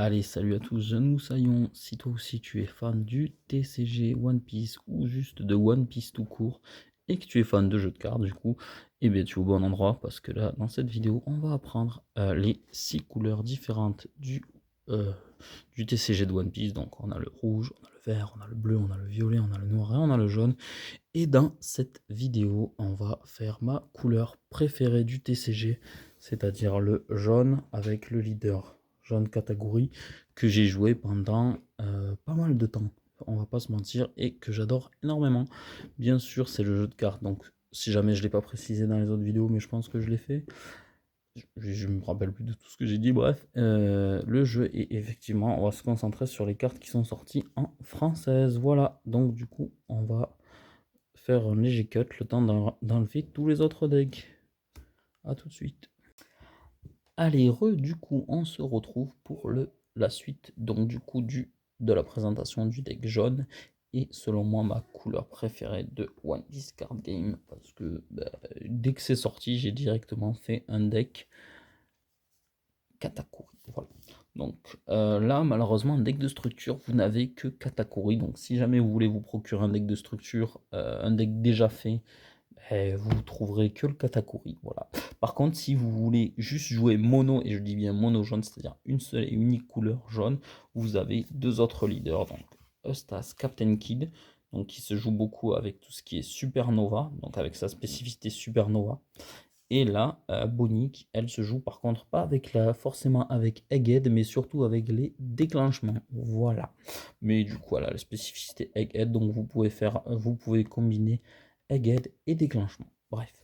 Allez, salut à tous, nous Saillons. Si toi aussi tu es fan du TCG One Piece ou juste de One Piece tout court et que tu es fan de jeux de cartes du coup, eh bien tu es au bon endroit parce que là dans cette vidéo on va apprendre les 6 couleurs différentes euh, du TCG de One Piece. Donc on a le rouge, on a le vert, on a le bleu, on a le violet, on a le noir et on a le jaune. Et dans cette vidéo on va faire ma couleur préférée du TCG, c'est-à-dire le jaune avec le leader jaune catégorie que j'ai joué pendant pas mal de temps, on va pas se mentir, et que j'adore énormément. Bien sûr, c'est le jeu de cartes, donc si jamais je l'ai pas précisé dans les autres vidéos, mais je pense que je l'ai fait, je me rappelle plus de tout ce que j'ai dit, bref, le jeu est effectivement, on va se concentrer sur les cartes qui sont sorties en française, voilà, donc du coup, on va faire un léger cut, le temps d'enlever tous les autres decks. A tout de suite. Allez, du coup, on se retrouve pour la suite, donc du coup, de la présentation du deck jaune, et selon moi, ma couleur préférée de One Piece Card Game, parce que dès que c'est sorti, j'ai directement fait un deck Katakuri, voilà. Donc là, malheureusement, un deck de structure, vous n'avez que Katakuri, donc si jamais vous voulez vous procurer un deck de structure, un deck déjà fait, vous trouverez que le Katakuri, voilà. Par contre, si vous voulez juste jouer mono, et je dis bien mono jaune, c'est-à-dire une seule et unique couleur jaune, vous avez deux autres leaders, donc Eustace, Captain Kid, donc qui se joue beaucoup avec tout ce qui est Supernova, donc avec sa spécificité Supernova. Et là, Bonnie, elle se joue par contre pas avec forcément avec Egghead, mais surtout avec les déclenchements. Voilà. Mais du coup, elle a la spécificité Egghead, donc vous pouvez combiner Egghead et déclenchement. Bref.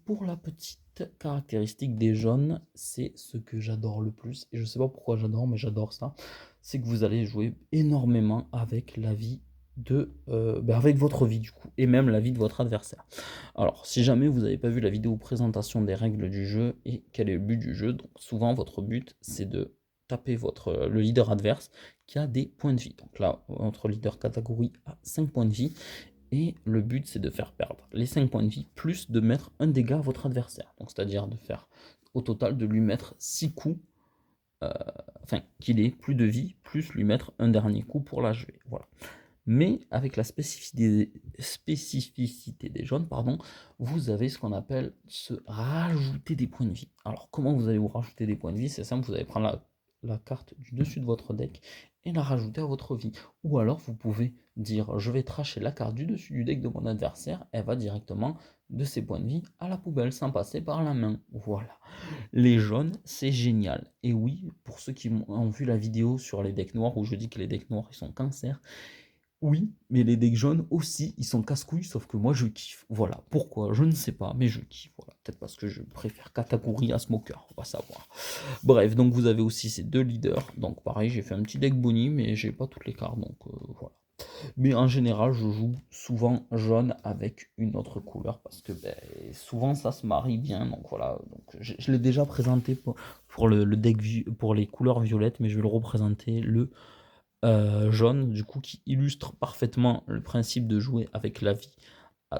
Pour la petite caractéristique des jaunes, c'est ce que j'adore le plus, et je sais pas pourquoi j'adore, mais j'adore ça, c'est que vous allez jouer énormément avec la vie avec votre vie du coup, et même la vie de votre adversaire. Alors, si jamais vous n'avez pas vu la vidéo présentation des règles du jeu et quel est le but du jeu, donc souvent votre but c'est de taper le leader adverse qui a des points de vie. Donc là, votre leader catégorie a 5 points de vie, et le but c'est de faire perdre les 5 points de vie plus de mettre un dégât à votre adversaire. Donc c'est-à-dire de faire au total de lui mettre 6 coups, enfin qu'il ait plus de vie, plus lui mettre un dernier coup pour l'achever. Voilà. Mais avec la spécificité des jaunes, pardon, vous avez ce qu'on appelle se rajouter des points de vie. Alors comment vous allez vous rajouter des points de vie? C'est simple, vous allez prendre la carte du dessus de votre deck et la rajouter à votre vie. Ou alors vous pouvez dire je vais tracher la carte du dessus du deck de mon adversaire, elle va directement de ses points de vie à la poubelle sans passer par la main. Voilà. Les jaunes, c'est génial. Et oui, pour ceux qui ont vu la vidéo sur les decks noirs où je dis que les decks noirs ils sont cancer, oui, mais les decks jaunes aussi, ils sont casse-couilles, sauf que moi je kiffe. Voilà, pourquoi, je ne sais pas, mais je kiffe. Voilà, peut-être parce que je préfère Katakuri à Smoker, on va savoir. Bref, donc vous avez aussi ces deux leaders. Donc pareil, j'ai fait un petit deck Bonnie, mais j'ai pas toutes les cartes, donc voilà. Mais en général, je joue souvent jaune avec une autre couleur, parce que souvent ça se marie bien. Donc voilà, donc, je l'ai déjà présenté pour le deck, pour les couleurs violettes, mais je vais le représenter, le jaune, du coup, qui illustre parfaitement le principe de jouer avec la vie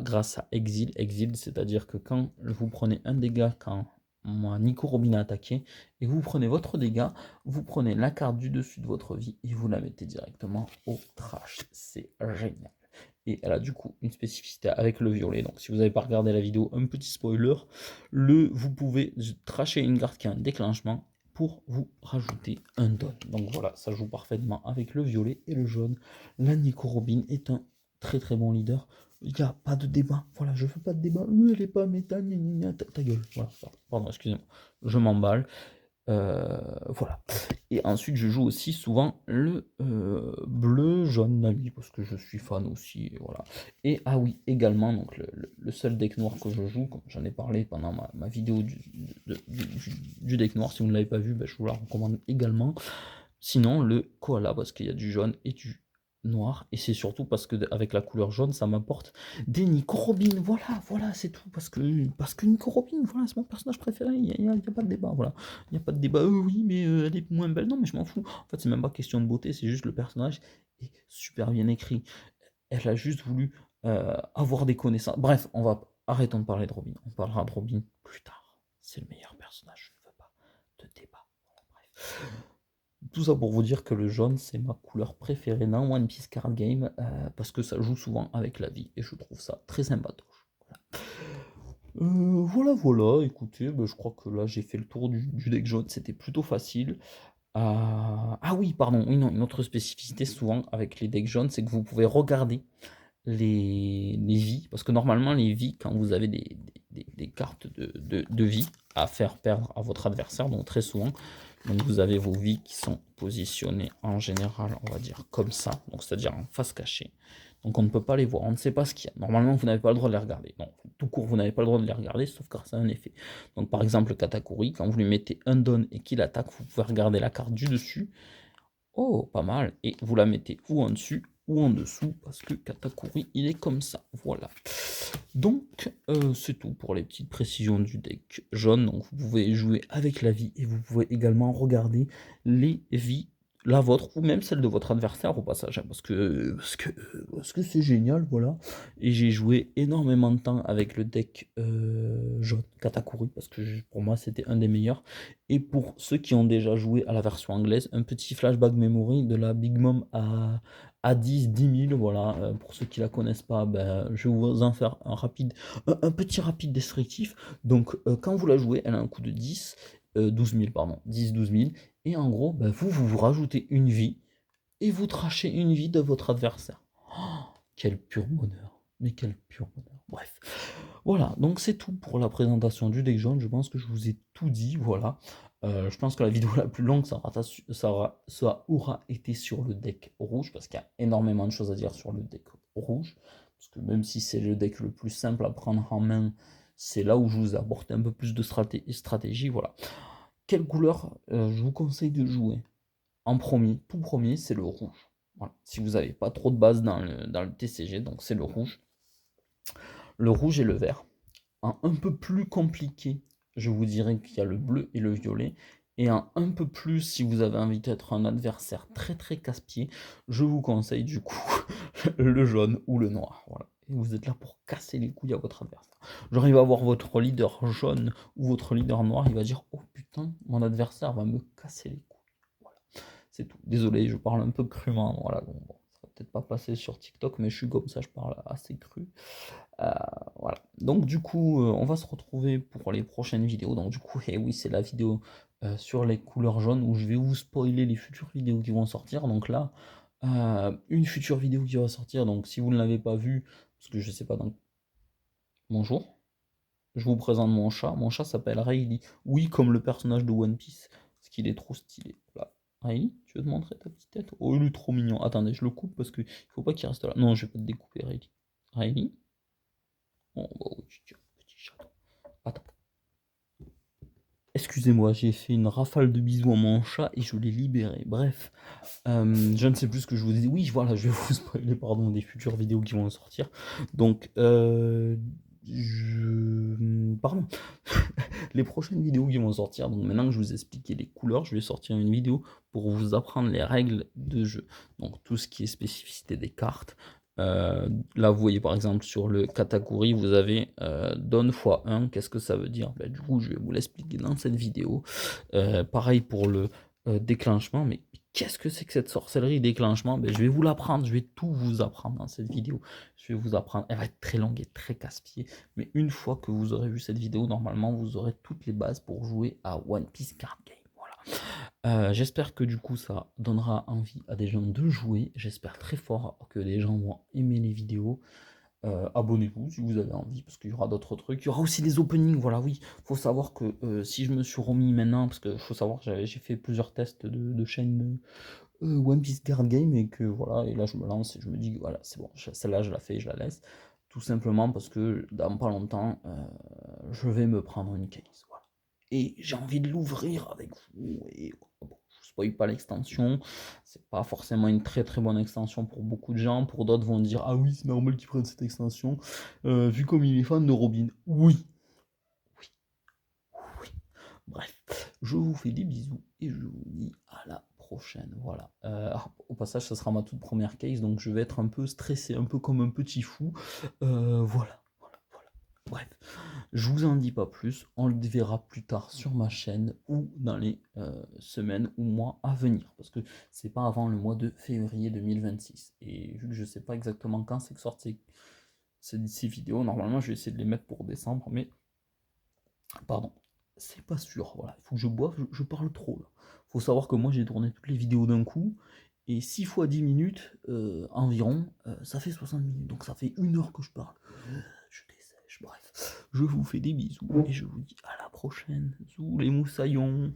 grâce à Exil. Exil, c'est-à-dire que quand vous prenez un dégât, quand moi, Nico Robin a attaqué, et vous prenez votre dégât, vous prenez la carte du dessus de votre vie et vous la mettez directement au trash. C'est génial. Et elle a du coup une spécificité avec le violet. Donc si vous n'avez pas regardé la vidéo, un petit spoiler, vous pouvez trasher une carte qui a un déclenchement pour vous rajouter un don. Donc voilà, ça joue parfaitement avec le violet et le jaune. La Nico Robin est un très très bon leader. Il n'y a pas de débat. Voilà, je fais pas de débat. Elle est pas méta, ta gueule. Voilà, pardon, excusez-moi. Je m'emballe. Voilà. Et ensuite, je joue aussi souvent le bleu jaune Nami parce que je suis fan aussi. Et voilà. Et ah oui, également, donc le seul deck noir que je joue, comme j'en ai parlé pendant ma vidéo du deck noir, si vous ne l'avez pas vu, je vous la recommande également. Sinon, le koala, parce qu'il y a du jaune et du noir, et c'est surtout parce que avec la couleur jaune, ça m'apporte des Nico Robin. Voilà, c'est tout. Parce que Nico Robin, voilà, c'est mon personnage préféré. Il n'y a pas de débat. Voilà, il n'y a pas de débat. Oui, mais elle est moins belle. Non, mais je m'en fous. En fait, c'est même pas question de beauté, c'est juste le personnage est super bien écrit. Elle a juste voulu avoir des connaissances. Bref, arrêtons de parler de Robin. On parlera de Robin plus tard. C'est le meilleur personnage. Je ne veux pas de débat. Voilà, bref. Tout ça pour vous dire que le jaune, c'est ma couleur préférée dans One Piece Card Game, parce que ça joue souvent avec la vie, et je trouve ça très sympatoche. Voilà, écoutez, bah, je crois que là j'ai fait le tour du deck jaune, c'était plutôt facile. Ah oui, pardon, oui, non, une autre spécificité souvent avec les decks jaunes, c'est que vous pouvez regarder les vies, parce que normalement les vies, quand vous avez des cartes de vie à faire perdre à votre adversaire, donc très souvent, donc vous avez vos vies qui sont positionnées en général, on va dire comme ça, donc c'est-à-dire en face cachée. Donc on ne peut pas les voir, on ne sait pas ce qu'il y a. Normalement, vous n'avez pas le droit de les regarder. Non, tout court, vous n'avez pas le droit de les regarder, sauf car ça a un effet. Donc par exemple, le Katakuri, quand vous lui mettez un don et qu'il attaque, vous pouvez regarder la carte du dessus. Oh, pas mal. Et vous la mettez ou en dessus ou en dessous, parce que Katakuri, il est comme ça. Voilà. Donc, c'est tout pour les petites précisions du deck jaune. Donc, vous pouvez jouer avec la vie et vous pouvez également regarder les vies, la vôtre ou même celle de votre adversaire au passage, hein, parce que c'est génial, voilà. Et j'ai joué énormément de temps avec le deck jaune Katakuri, parce que pour moi, c'était un des meilleurs. Et pour ceux qui ont déjà joué à la version anglaise, un petit flashback memory de la Big Mom à 10 000, voilà, pour ceux qui la connaissent pas, ben, je vais vous en faire un petit rapide descriptif. Donc quand vous la jouez, elle a un coût de 12 000, pardon, 12 000, et en gros, ben, vous rajoutez une vie, et vous trachez une vie de votre adversaire. Oh, quel pur bonheur, mais quel pur bonheur, bref. Voilà, donc c'est tout pour la présentation du deck jaune, je pense que je vous ai tout dit, voilà. Je pense que la vidéo la plus longue, ça aura été sur le deck rouge, parce qu'il y a énormément de choses à dire sur le deck rouge, parce que même si c'est le deck le plus simple à prendre en main, c'est là où je vous ai apporté un peu plus de stratégie, voilà. Quelle couleur je vous conseille de jouer? En premier, tout premier, c'est le rouge. Voilà. Si vous n'avez pas trop de base dans le TCG, donc c'est le rouge. Le rouge et le vert. Un peu plus compliqué, je vous dirais qu'il y a le bleu et le violet. Et un peu plus, si vous avez envie d'être un adversaire très très casse-pied, je vous conseille du coup le jaune ou le noir. Voilà. Et vous êtes là pour casser les couilles à votre adversaire. Genre, il va voir votre leader jaune ou votre leader noir, il va dire: oh putain, mon adversaire va me casser les couilles. Voilà. C'est tout. Désolé, je parle un peu crûment. Voilà. Bon, ça va peut-être pas passer sur TikTok, mais je suis comme ça, je parle assez cru. Euh, voilà. Donc du coup, on va se retrouver pour les prochaines vidéos. Donc du coup, et oui, c'est la vidéo sur les couleurs jaunes où je vais vous spoiler les futures vidéos qui vont sortir. Donc là, une future vidéo qui va sortir. Donc si vous ne l'avez pas vue, parce que je sais pas, donc bonjour, je vous présente mon chat. Mon chat s'appelle Rayleigh. Oui, comme le personnage de One Piece, parce qu'il est trop stylé. Voilà. Rayleigh, tu veux te montrer ta petite tête? Oh, il est trop mignon. Attendez, je le coupe parce qu'il faut pas qu'il reste là. Non, je vais pas te découper, Rayleigh. Rayleigh. Oh, bah oui, petit chat. Attends. Excusez-moi, j'ai fait une rafale de bisous à mon chat et je l'ai libéré. Bref, je ne sais plus ce que je vous ai dit. Oui, voilà, je vais vous spoiler, pardon, des futures vidéos qui vont sortir. Donc, pardon. Les prochaines vidéos qui vont sortir, donc maintenant que je vous ai expliqué les couleurs, je vais sortir une vidéo pour vous apprendre les règles de jeu. Donc, tout ce qui est spécificité des cartes. Là, vous voyez par exemple sur le Katakuri, vous avez donne x1. Qu'est-ce que ça veut dire? Ben, du coup, je vais vous l'expliquer dans cette vidéo. Pareil pour le déclenchement, mais qu'est-ce que c'est que cette sorcellerie déclenchement? Ben, je vais vous l'apprendre, je vais tout vous apprendre dans cette vidéo. Je vais vous apprendre, elle va être très longue et très casse-pied, mais une fois que vous aurez vu cette vidéo, normalement, vous aurez toutes les bases pour jouer à One Piece Card Game. Voilà. J'espère que du coup ça donnera envie à des gens de jouer. J'espère très fort que les gens vont aimer les vidéos. Abonnez-vous si vous avez envie, parce qu'il y aura d'autres trucs. Il y aura aussi des openings, voilà, oui. Faut savoir que si je me suis remis maintenant, parce que faut savoir que j'ai fait plusieurs tests de chaîne One Piece Card Game, et que voilà, et là je me lance et je me dis que voilà, c'est bon, celle-là je la fais et je la laisse. Tout simplement parce que dans pas longtemps, je vais me prendre une case. Voilà. Et j'ai envie de l'ouvrir avec vous. Et bon, je ne spoil pas l'extension. C'est pas forcément une très très bonne extension pour beaucoup de gens. Pour d'autres vont dire: ah oui, c'est normal qu'ils prennent cette extension. Vu comme il est fan de Robin. Oui, oui, oui. Bref, je vous fais des bisous et je vous dis à la prochaine. Voilà. Au passage, ça sera ma toute première case, donc je vais être un peu stressé, un peu comme un petit fou. Voilà. Bref. Je vous en dis pas plus, on le verra plus tard sur ma chaîne ou dans les semaines ou mois à venir, parce que c'est pas avant le mois de février 2026. Et vu que je sais pas exactement quand c'est que sorti ces vidéos, normalement je vais essayer de les mettre pour décembre, mais pardon, c'est pas sûr. Voilà, il faut que je boive, je parle trop là. Faut savoir que moi j'ai tourné toutes les vidéos d'un coup, et 6 fois 10 minutes environ, ça fait 60 minutes, donc ça fait 1 heure que je parle. Je dessèche, bref. Je vous fais des bisous, et je vous dis à la prochaine. Zou les moussaillons.